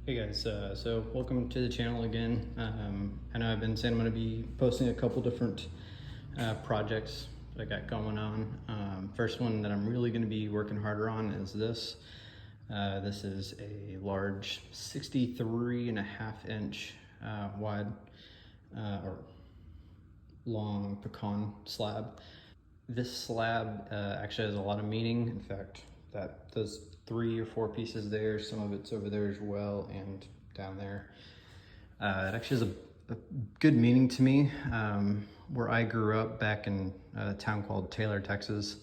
Hey guys, so welcome to the channel again. I know I've been saying I'm going to be posting a couple different projects that I got going on. First one that I'm really going to be working harder on is this. This is a large 63.5 inch wide or long pecan slab. This slab actually has a lot of meaning. In fact, those 3 or 4 pieces there, some of it's over there as well and down there. It actually has a good meaning to me. Where I grew up back in a town called Taylor, Texas,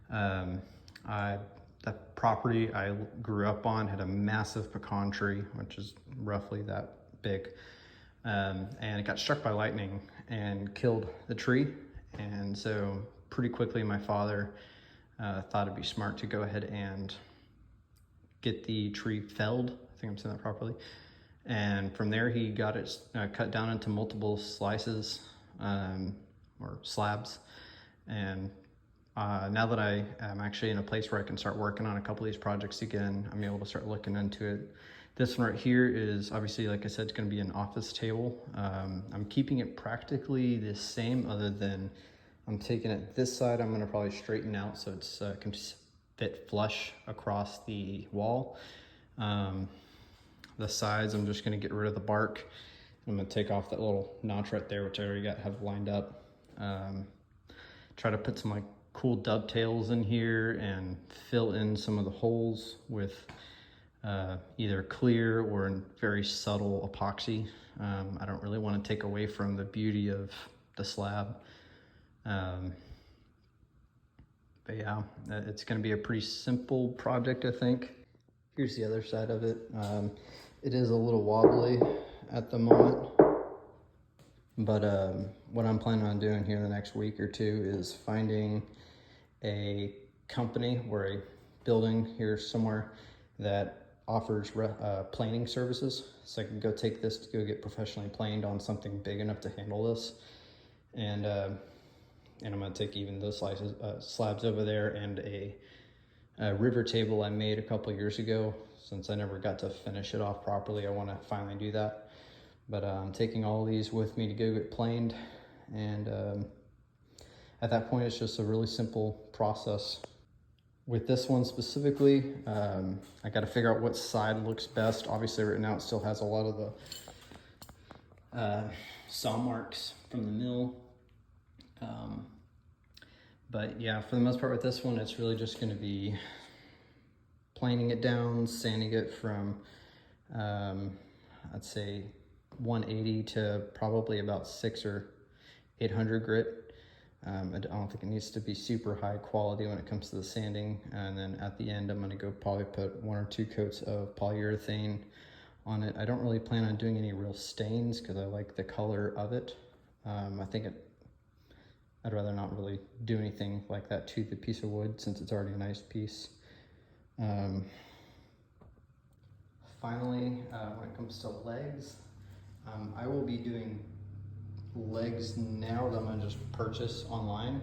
the property I grew up on had a massive pecan tree, which is roughly that big. And it got struck by lightning and killed the tree. And so pretty quickly my father thought it'd be smart to go ahead and get the tree felled. I think I'm saying that properly. And from there he got it cut down into multiple slices or slabs. And now that I am actually in a place where I can start working on a couple of these projects again, I'm able to start looking into it. This one right here is obviously, like I said, it's going to be an office table. I'm keeping it practically the same, other than I'm taking it this side, I'm going to probably straighten out so it's can just fit flush across the wall. The sides, I'm just going to get rid of the bark. I'm going to take off that little notch right there, which I already have lined up. Try to put some like cool dovetails in here and fill in some of the holes with either clear or very subtle epoxy. I don't really want to take away from the beauty of the slab. But yeah, it's going to be a pretty simple project, I think. Here's the other side of it. It is a little wobbly at the moment, but what I'm planning on doing here in the next week or two is finding a company or a building here somewhere that offers planing services. So I can go take this to go get professionally planed on something big enough to handle this. And I'm gonna take even those slabs over there and a river table I made a couple years ago. Since I never got to finish it off properly, I wanna finally do that. But I'm taking all these with me to go get planed. And at that point, it's just a really simple process. With this one specifically, I got to figure out what side looks best. Obviously right now it still has a lot of the saw marks from the mill. But yeah, for the most part with this one, it's really just going to be planing it down, sanding it from, I'd say 180 to probably about 600 or 800 grit. I don't think it needs to be super high quality when it comes to the sanding. And then at the end, I'm going to go probably put 1 or 2 coats of polyurethane on it. I don't really plan on doing any real stains because I like the color of it. I think I'd rather not really do anything like that to the piece of wood since it's already a nice piece. Finally, when it comes to legs, I will be doing legs now that I'm gonna just purchase online,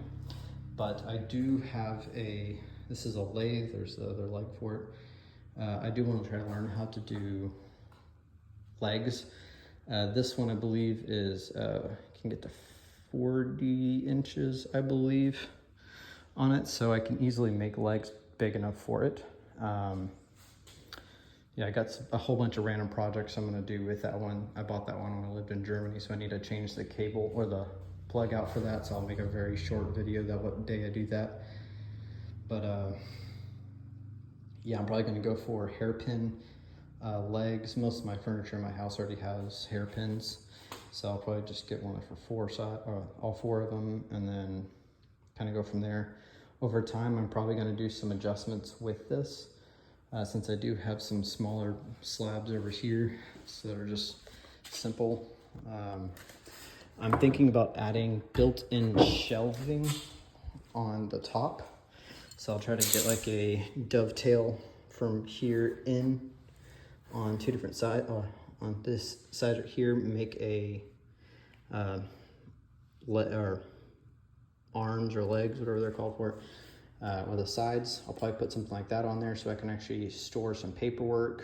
but I do have this is a lathe, there's the other leg for it. I do want to try to learn how to do legs. This one I believe is can get to 40 inches I believe on it, so I can easily make legs big enough for it. Yeah, I got a whole bunch of random projects I'm going to do with that one. I bought that one when I lived in Germany, so I need to change the cable or the plug out for that, so I'll make a very short video that what day I do that. But yeah, I'm probably going to go for hairpin legs. Most of my furniture in my house already has hairpins, so I'll probably just get one for all 4 of them, and then kind of go from there. Over time, I'm probably going to do some adjustments with this. Since I do have some smaller slabs over here, so that are just simple. I'm thinking about adding built-in shelving on the top. So I'll try to get like a dovetail from here in on 2 different sides. On this side right here, make a or arms or legs, whatever they're called for. Or the sides, I'll probably put something like that on there so I can actually store some paperwork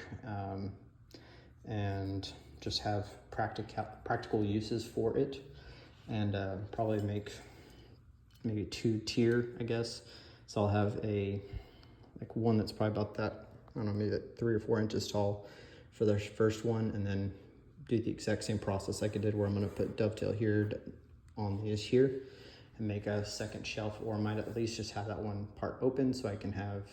and just have practical uses for it, and probably make maybe 2-tier, I guess. So I'll have like one that's probably about that, I don't know, maybe 3 or 4 inches tall for the first one, and then do the exact same process like I did, where I'm going to put dovetail here on these here and make a second shelf, or I might at least just have that one part open so I can have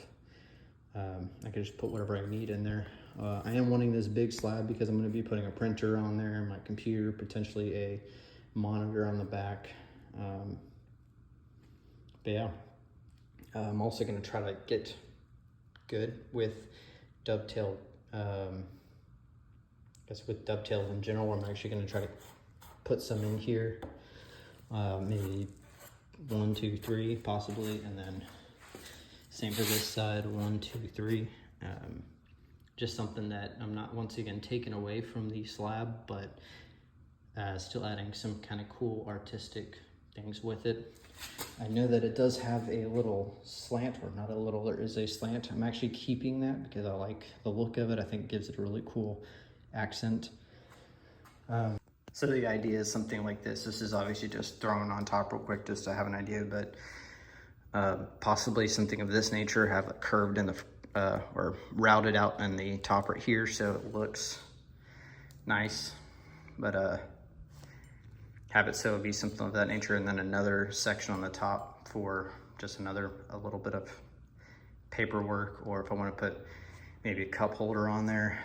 I can just put whatever I need in there. I am wanting this big slab because I'm going to be putting a printer on there, my computer, potentially a monitor on the back. But yeah, I'm also going to try to get good with dovetail. I guess with dovetails in general, I'm actually going to try to put some in here, maybe 1, 2, 3 possibly, and then same for this side, 1, 2, 3. Just something that I'm not once again taking away from the slab, but still adding some kind of cool artistic things with it. I know that it does have a little slant, or not a little, there is a slant. I'm actually keeping that because I like the look of it. I think it gives it a really cool accent. So the idea is something like this. This is obviously just thrown on top real quick just to have an idea, but possibly something of this nature, have it curved in the or routed out in the top right here so it looks nice, but have it so it'd be something of that nature, and then another section on the top for just a little bit of paperwork, or if I want to put maybe a cup holder on there.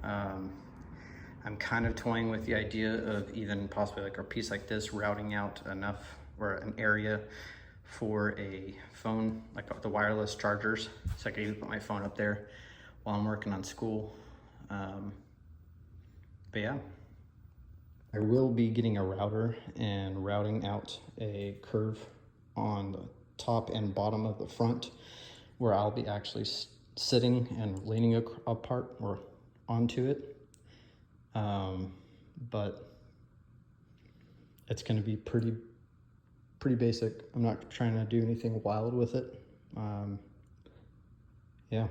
I'm kind of toying with the idea of even possibly like a piece like this, routing out enough or an area for a phone, like the wireless chargers, so I can even put my phone up there while I'm working on school. But yeah, I will be getting a router and routing out a curve on the top and bottom of the front, where I'll be actually sitting and leaning apart or onto it. But it's going to be pretty basic. I'm not trying to do anything wild with it. Yeah.